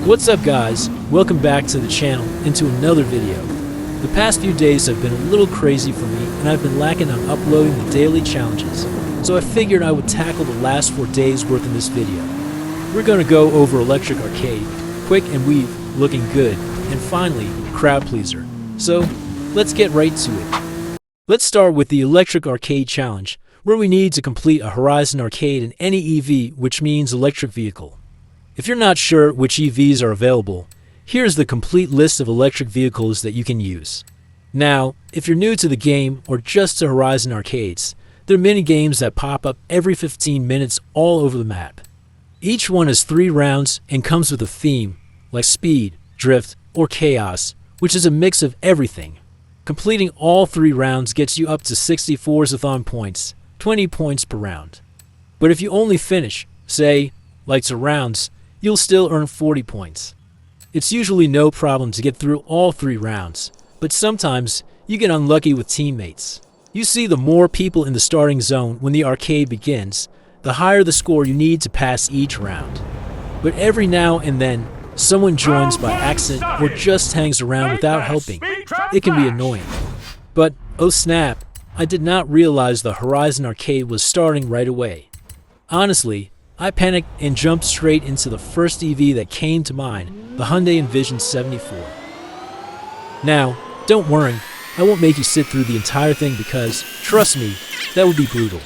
What's up guys, welcome back to the channel and to another video. The past few days have been a little crazy for me and I've been lacking on uploading the daily challenges, so I figured I would tackle the last 4 days worth in this video. We're going to go over Electric Arcade, Quick and Weave, Looking Good, and finally, Crowd Pleaser. So, let's get right to it. Let's start with the Electric Arcade Challenge, where we need to complete a Horizon Arcade in any EV, which means electric vehicle. If you're not sure which EVs are available, here's the complete list of electric vehicles that you can use. Now, if you're new to the game or just to Horizon Arcades, there are mini games that pop up every 15 minutes all over the map. Each one has 3 rounds and comes with a theme, like speed, drift, or chaos, which is a mix of everything. Completing all 3 rounds gets you up to 60 Forzathon points, 20 points per round. But if you only finish, say, like 2 rounds, you'll still earn 40 points. It's usually no problem to get through all 3 rounds, but sometimes you get unlucky with teammates. You see, the more people in the starting zone when the arcade begins, the higher the score you need to pass each round. But every now and then, someone joins by accident or just hangs around without helping. It can be annoying. But, oh snap, I did not realize the Horizon Arcade was starting right away. Honestly, I panicked and jumped straight into the first EV that came to mind, the Hyundai Envision 74. Now, don't worry, I won't make you sit through the entire thing because, trust me, that would be brutal.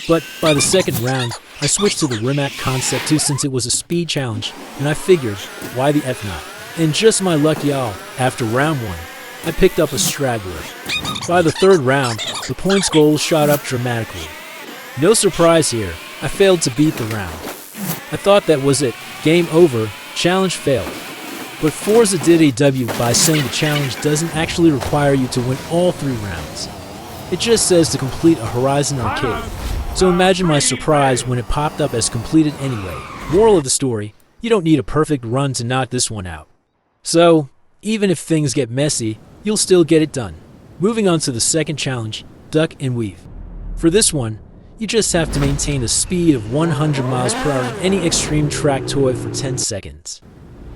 But by the second round, I switched to the Rimac Concept 2 since it was a speed challenge, and I figured, why the F not? And just my luck, y'all, after round 1, I picked up a straggler. By the 3rd round, the points goal shot up dramatically. No surprise here, I failed to beat the round. I thought that was it, game over, challenge failed. But Forza did a W by saying the challenge doesn't actually require you to win all 3 rounds. It just says to complete a Horizon Arcade. So imagine my surprise when it popped up as completed anyway. Moral of the story, you don't need a perfect run to knock this one out. So, even if things get messy, you'll still get it done. Moving on to the second challenge, Duck and Weave. For this one, you just have to maintain a speed of 100 miles per hour in any extreme track toy for 10 seconds.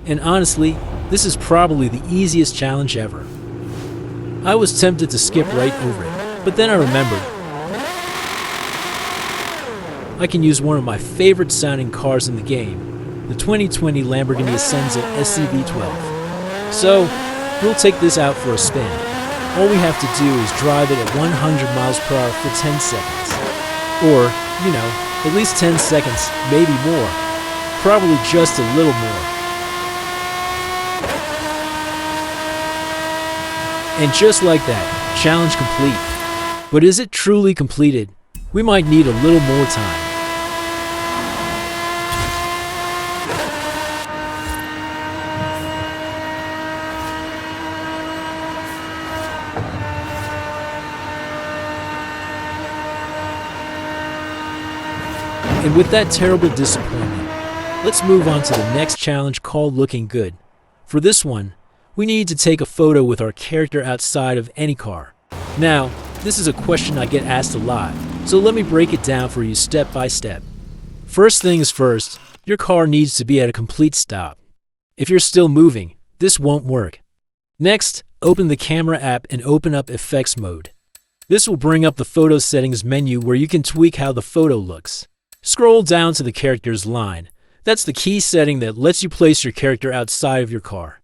And honestly, this is probably the easiest challenge ever. I was tempted to skip right over it, but then I remembered I can use one of my favorite sounding cars in the game, the 2020 Lamborghini Essenza SCV12. So, we'll take this out for a spin. All we have to do is drive it at 100 miles per hour for 10 seconds. Or, you know, at least 10 seconds, maybe more. Probably just a little more. And just like that, challenge complete. But is it truly completed? We might need a little more time. And with that terrible disappointment, let's move on to the next challenge called Looking Good. For this one, we need to take a photo with our character outside of any car. Now, this is a question I get asked a lot, so let me break it down for you step by step. First things first, your car needs to be at a complete stop. If you're still moving, this won't work. Next, open the camera app and open up Effects mode. This will bring up the photo settings menu where you can tweak how the photo looks. Scroll down to the character's line. That's the key setting that lets you place your character outside of your car.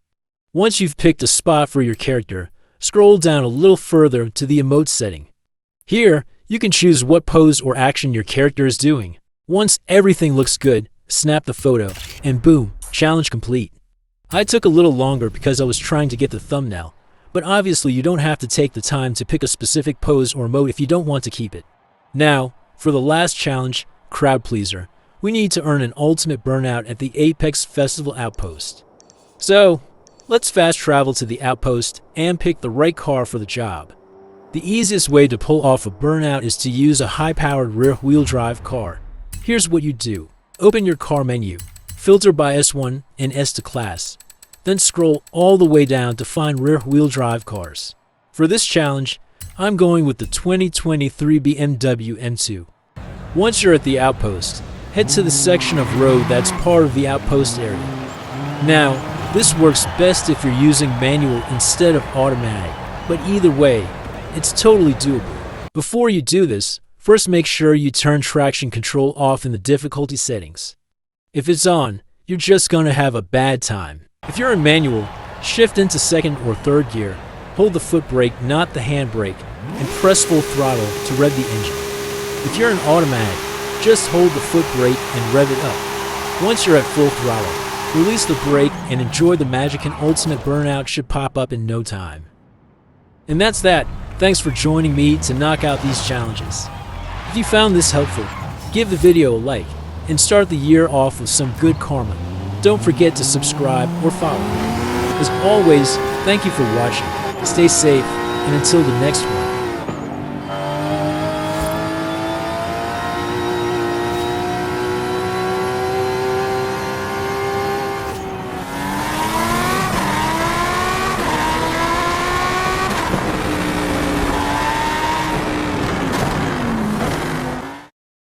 Once you've picked a spot for your character, scroll down a little further to the emote setting. Here, you can choose what pose or action your character is doing. Once everything looks good, snap the photo, and boom, challenge complete. I took a little longer because I was trying to get the thumbnail, but obviously you don't have to take the time to pick a specific pose or emote if you don't want to keep it. Now, for the last challenge, Crowd Pleaser, we need to earn an ultimate burnout at the Apex Festival outpost. So, let's fast travel to the outpost and pick the right car for the job. The easiest way to pull off a burnout is to use a high-powered rear-wheel drive car. Here's what you do. Open your car menu, filter by S1 and S to class, then scroll all the way down to find rear-wheel drive cars. For this challenge, I'm going with the 2023 BMW M2. Once you're at the outpost, head to the section of road that's part of the outpost area. Now, this works best if you're using manual instead of automatic, but either way, it's totally doable. Before you do this, first make sure you turn traction control off in the difficulty settings. If it's on, you're just gonna have a bad time. If you're in manual, shift into second or third gear, hold the foot brake, not the hand brake, and press full throttle to rev the engine. If you're in automatic, just hold the foot brake and rev it up. Once you're at full throttle, release the brake and enjoy the magic, and ultimate burnout should pop up in no time. And that's that. Thanks for joining me to knock out these challenges. If you found this helpful, give the video a like and start the year off with some good karma. Don't forget to subscribe or follow. As always, thank you for watching. Stay safe, and until the next one.